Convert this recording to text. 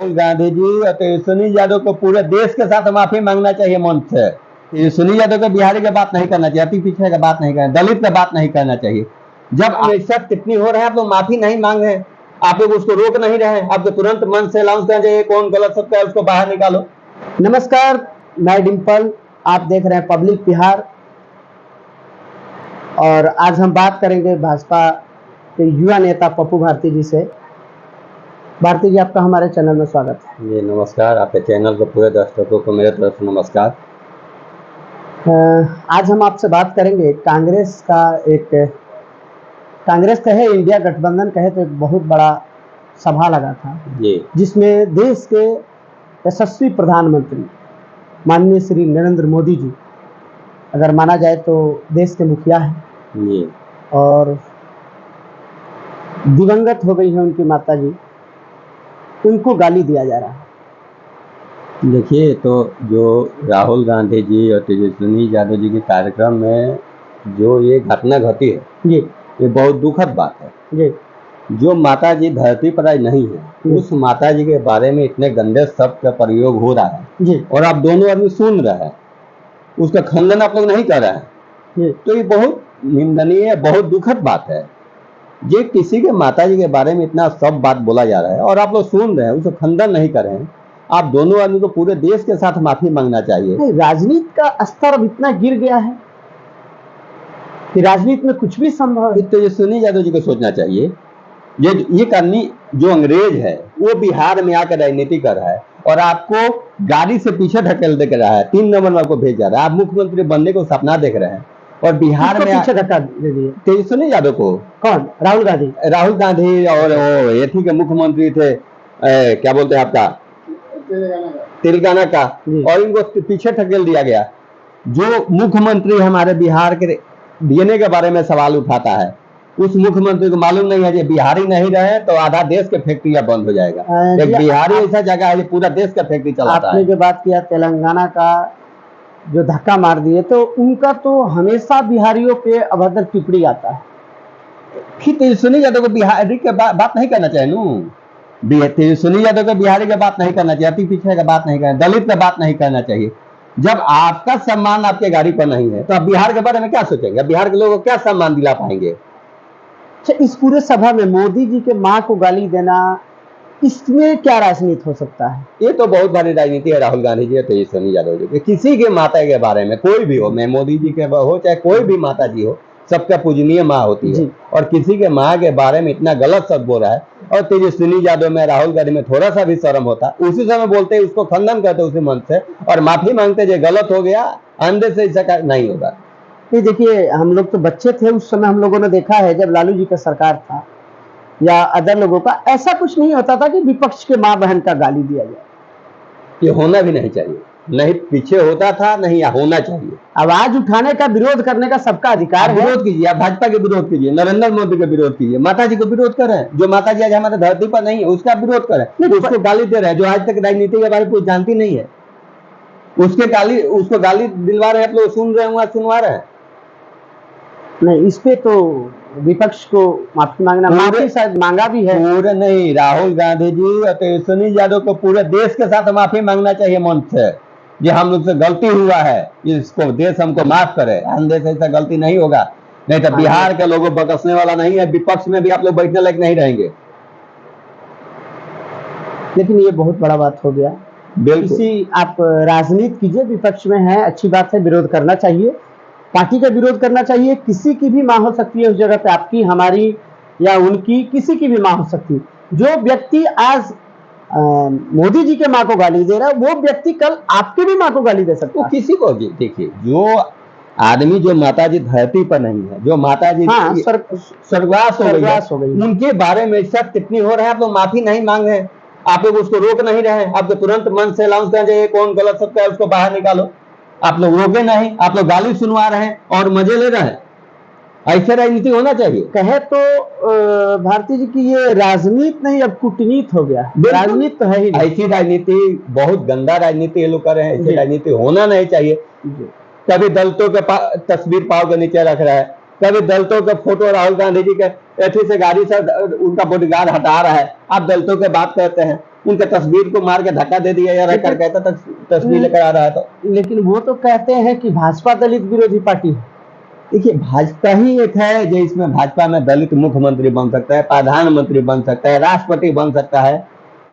राहुल गांधी जी और तेजस्वी यादव को पूरे देश के साथ माफी मांगना चाहिए मंच से। तेजस्वी यादव को बिहारी की बात नहीं करना चाहिए, अति पिछड़े की बात नहीं करना, दलित की बात नहीं करना चाहिए। जब ऐसा टिप्पणी हो रहा है आप लोग माफी नहीं मांग रहे, आप लोग उसको रोक नहीं रहे, आप तो तुरंत मंच से अनाउंस करना चाहिए कौन गलत सत्य है उसको बाहर निकालो। नमस्कार, मैं डिम्पल, आप देख रहे हैं पब्लिक बिहार। और आज हम बात करेंगे भाजपा के युवा नेता पप्पू भारती जी से। भारती जी, आपका हमारे चैनल में स्वागत है। जी नमस्कार, आपके चैनल के पूरे दर्शकों को मेरे तरफ से नमस्कार। आज हम आपसे बात करेंगे कांग्रेस कहे इंडिया गठबंधन कहे तो एक बहुत बड़ा सभा लगा था जी, जिसमें देश के यशस्वी प्रधानमंत्री माननीय श्री नरेंद्र मोदी जी, अगर माना जाए तो देश के मुखिया हैं जी, और दिवंगत हो गई है उनकी माता जी, उनको गाली दिया जा रहा है। देखिए तो जो राहुल गांधी जी और तेजस्वी यादव जी के कार्यक्रम में जो ये घटना घटी है जी ये बहुत दुखद बात है। जी जो माता जी धरती पर आज नहीं है उस माता जी के बारे में इतने गंदे शब्द का प्रयोग हो रहा है जी और आप दोनों आदमी सुन रहे हैं, उसका खंडन आप लोग नहीं कर रहे हैं, जी तो ये बहुत निंदनीय, बहुत दुखद बात है। ये किसी के माता जी के बारे में इतना सब बात बोला जा रहा है और आप लोग सुन रहे हैं, उसका खंडन नहीं कर रहे हैं। आप दोनों आदमी को पूरे देश के साथ माफी मांगना चाहिए। राजनीति का स्तर अब इतना गिर गया है कि राजनीति में कुछ भी संभव है। तेजस्वी यादव जी को सोचना चाहिए, ये करनी जो अंग्रेज है वो बिहार में आकर राजनीति कर रहा है और आपको गाड़ी से पीछे ढकेल दे रहा है, 3 नंबर में आपको भेज जा रहा है। आप मुख्यमंत्री बनने को सपना देख रहे हैं और बिहार में पीछे धक्का दे दिए। तेजस्वी यादव को कौन? राहुल गांधी और वो ये ठीक है मुख्यमंत्री थे, क्या बोलते हैं आपका तेलंगाना का, और इनको पीछे ढकेल दिया गया। जो मुख्यमंत्री हमारे बिहार के डीएनए के बारे में सवाल उठाता है उस मुख्यमंत्री को मालूम नहीं है कि बिहारी नहीं रहे तो आधा देश के फैक्ट्रियां बंद हो जाएगा। एक बिहारी ऐसा जगह है पूरा देश का फैक्ट्री चलाता है। आपने जो बात किया तेलंगाना का, जो धक्का मार दिए, तो उनका तो हमेशा बिहारियों पे अभद्र टिप्पणी आता है। फिर तेजस्वी यादव को बिहारी के बात नहीं करना चाहिए नू। तेजस्वी यादव को बिहारी की बात नहीं करना चाहिए, अति पिछड़े की बात नहीं करना, दलित की बात नहीं करना चाहिए। जब आपका सम्मान आपके गाड़ी पर नहीं है तो आप बिहार के बारे में क्या सोचेंगे? बिहार के लोगों को क्या सम्मान दिला पाएंगे? अच्छा, इस पूरे सभा में मोदी जी के माँ को गाली देना, इसमें क्या राजनीति हो सकता है? ये तो बहुत बड़ी राजनीति है राहुल गांधी जी और तेजस्वी यादव जी। किसी के माता के बारे में, कोई भी हो, मैं मोदी जी के हो चाहे कोई भी माता जी हो, सबका पूजनीय माँ होती है और किसी के माँ के बारे में इतना गलत शब्द बोल रहा है और तेजस्वी यादव में, राहुल गांधी में थोड़ा सा भी शर्म होता उसी समय बोलते उसको खंडन करते उसी मंच से और माफी मांगते जो गलत हो गया, अंदर से ऐसा नहीं होगा। ये देखिए, हम लोग तो बच्चे थे उस समय, हम लोगों ने देखा है जब लालू जी का सरकार था या अदर लोगों का, ऐसा कुछ नहीं होता था कि विपक्ष के माँ बहन का गाली दिया जाए। ये होना भी नहीं चाहिए, नहीं पीछे होता था, नहीं होना चाहिए। आवाज उठाने का, विरोध करने का सबका अधिकार है। विरोध कीजिए, आप भाजपा के विरोध कीजिए, नरेंद्र मोदी का विरोध कीजिए, माता जी को विरोध करें। जो माता जी आज हमारे धरती पर नहीं है उसका विरोध करें। उसको गाली दे रहे हैं जो आज तक राजनीति के बारे में कुछ जानती नहीं है, उसको गाली दिलवा रहे हैं। आप लोग सुन रहे हैं, सुनवा रहे हैं। नहीं, इस पे तो विपक्ष को माफी मांगना, माफी शायद मांगा भी है। पूरे नहीं, राहुल गांधी जी और तेजस्वी यादव को पूरे देश के साथ माफी मांगना चाहिए मंच से। ये हम लोग से गलती हुआ है, इसको देश हमको माफ करे, हम देश ऐसा गलती नहीं होगा। नहीं तो बिहार के लोगों बकसने वाला नहीं है, विपक्ष में भी आप लोग बैठने लायक नहीं रहेंगे। लेकिन ये बहुत बड़ा बात हो गया। बिल्कुल, आप राजनीति कीजिए, विपक्ष में है, अच्छी बात है, विरोध करना चाहिए, पार्टी का विरोध करना चाहिए। किसी की भी माँ हो सकती है उस जगह पे, आपकी, हमारी या उनकी, किसी की भी माँ हो सकती है। जो व्यक्ति आज मोदी जी के माँ को गाली दे रहा है, वो व्यक्ति कल आपके भी माँ को गाली दे सकता है। किसी को देखिए, जो आदमी, जो माता जी धरती पर नहीं है, जो माता जी स्वर्गवास हो गई, उनके बारे में ऐसा टिप्पणी हो रहा है, आप लोग माफी नहीं मांग रहे, आप लोग उसको रोक नहीं रहे, आप तो तुरंत मंच से अनाउंस करना चाहिए कौन गलत शब्द है उसको बाहर निकालो। आप लोग रोके नहीं, आप लोग गाली सुनवा रहे हैं और मजे ले रहे हैं। ऐसे राजनीति होना चाहिए। कहे तो भारती जी की ये राजनीति नहीं, अब कूटनीति हो गया। राजनीति तो है ही नहीं। ऐसी राजनीति बहुत गंदा राजनीति ये लोग कर रहे हैं, ऐसी राजनीति होना नहीं चाहिए। कभी दलितों के तस्वीर पाव के नीचे रख रहा है, कभी दलितों के फोटो राहुल गांधी जी के ऐसी से गाड़ी से उनका बॉडीगार्ड हटा रहा है, आप दलितों के बात करते हैं। उनके तस्वीर को मार के धक्का दे दिया या कर कहता तस्वीर लेकर आ रहा है। तो लेकिन वो तो कहते हैं कि भाजपा दलित विरोधी पार्टी है। देखिए, भाजपा ही एक है जो इसमें भाजपा में दलित मुख्यमंत्री बन सकता है, प्रधानमंत्री बन सकता है, राष्ट्रपति बन सकता है।